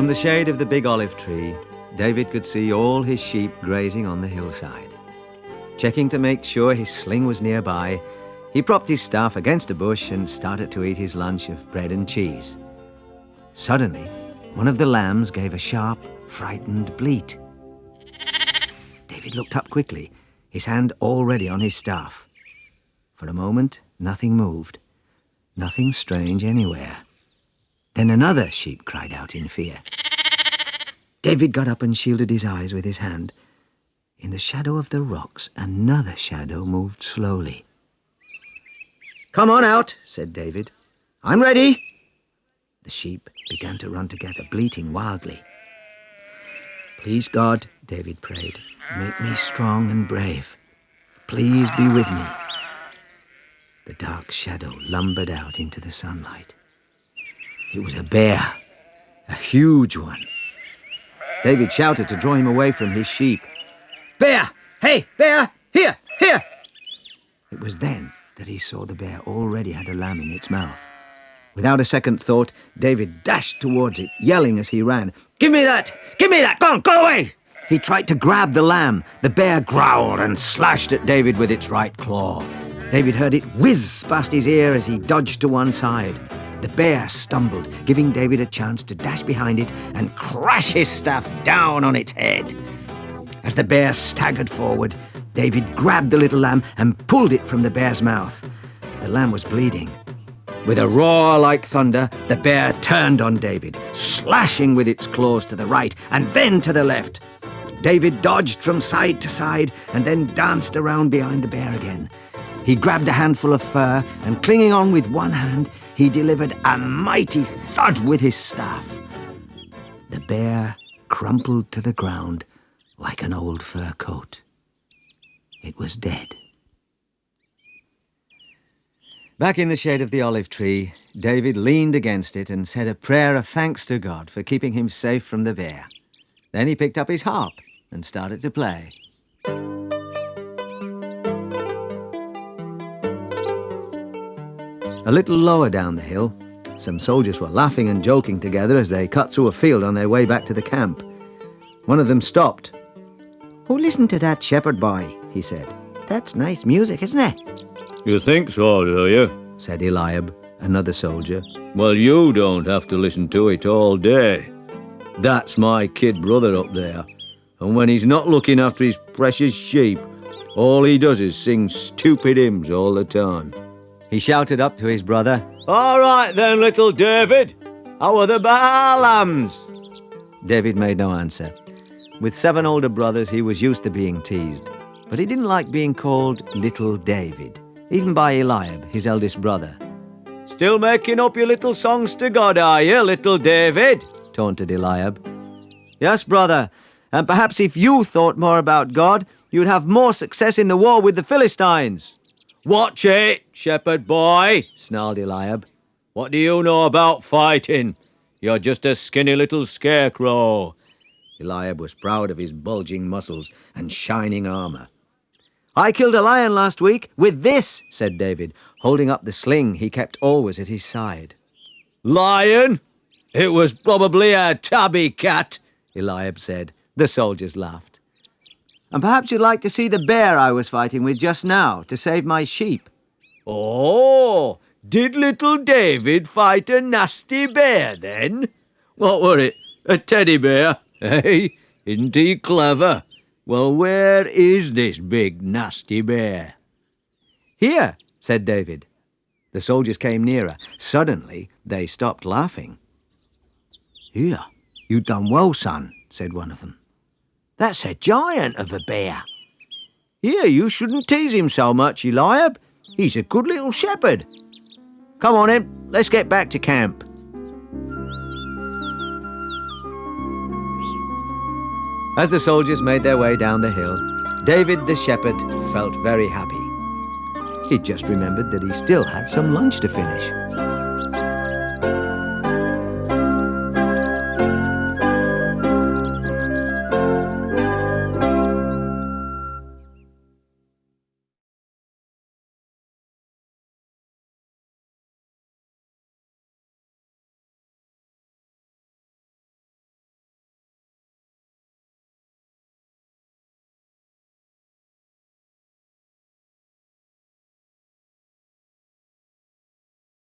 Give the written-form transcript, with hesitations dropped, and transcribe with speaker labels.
Speaker 1: the shade of the big olive tree, David could see all his sheep grazing on the hillside. Checking to make sure his sling was nearby, he propped his staff against a bush and started to eat his lunch of bread and cheese. Suddenly, one of the lambs gave a sharp, frightened bleat. David looked up quickly, his hand already on his staff. For a moment, nothing moved. Nothing strange anywhere. Then another sheep cried out in fear. David got up and shielded his eyes with his hand. In the shadow of the rocks, another shadow moved slowly. "Come on out," said David. "I'm ready." The sheep began to run together, bleating wildly. "Please, God," David prayed, "make me strong and brave. Please be with me." The dark shadow lumbered out into the sunlight. It was a bear, a huge one. David shouted to draw him away from his sheep. "Bear! Hey, bear! Here! Here!" It was then that he saw the bear already had a lamb in its mouth. Without a second thought, David dashed towards it, yelling as he ran, "Give me that! Give me that! Go away!" He tried to grab the lamb. The bear growled and slashed at David with its right claw. David heard it whiz past his ear as he dodged to one side. The bear stumbled, giving David a chance to dash behind it and crash his staff down on its head. As the bear staggered forward, David grabbed the little lamb and pulled it from the bear's mouth. The lamb was bleeding. With a roar like thunder, the bear turned on David, slashing with its claws to the right and then to the left. David dodged from side to side and then danced around behind the bear again. He grabbed a handful of fur and, clinging on with one hand, he delivered a mighty thud with his staff. The bear crumpled to the ground like an old fur coat. It was dead. Back in the shade of the olive tree, David leaned against it and said a prayer of thanks to God for keeping him safe from the bear. Then he picked up his harp and started to play. A little lower down the hill, some soldiers were laughing and joking together as they cut through a field on their way back to the camp. One of them stopped. "Oh, listen to that shepherd boy," he said. "That's nice music, isn't it?"
Speaker 2: "You think so, do you?"
Speaker 1: said Eliab, another soldier.
Speaker 2: "Well, you don't have to listen to it all day. That's my kid brother up there, and when he's not looking after his precious sheep, all he does is sing stupid hymns all the time."
Speaker 1: He shouted up to his brother,
Speaker 2: "All right then, little David. How are the Baal lambs?"
Speaker 1: David made no answer. With 7 older brothers, he was used to being teased, but he didn't like being called Little David, even by Eliab, his eldest brother.
Speaker 2: "Still making up your little songs to God, are you, little David?"
Speaker 1: taunted Eliab. "Yes, brother, and perhaps if you thought more about God, you'd have more success in the war with the Philistines."
Speaker 2: "Watch it, shepherd boy," snarled Eliab. "What do you know about fighting? You're just a skinny little scarecrow."
Speaker 1: Eliab was proud of his bulging muscles and shining armor. "I killed a lion last week with this," said David, holding up the sling he kept always at his side.
Speaker 2: "Lion? It was probably a tabby cat,"
Speaker 1: Eliab said. The soldiers laughed. "And perhaps you'd like to see the bear I was fighting with just now to save my sheep."
Speaker 2: "Oh, did little David fight a nasty bear then? What were it, a teddy bear? Hey, isn't he clever? Well, where is this big nasty bear?"
Speaker 1: "Here," said David. The soldiers came nearer. Suddenly, they stopped laughing. "Here, you've done well, son," said one of them. "That's a giant of a bear." "Here, you shouldn't tease him so much, Eliab. He's a good little shepherd. Come on then, let's get back to camp." As the soldiers made their way down the hill, David the shepherd felt very happy. He'd just remembered that he still had some lunch to finish.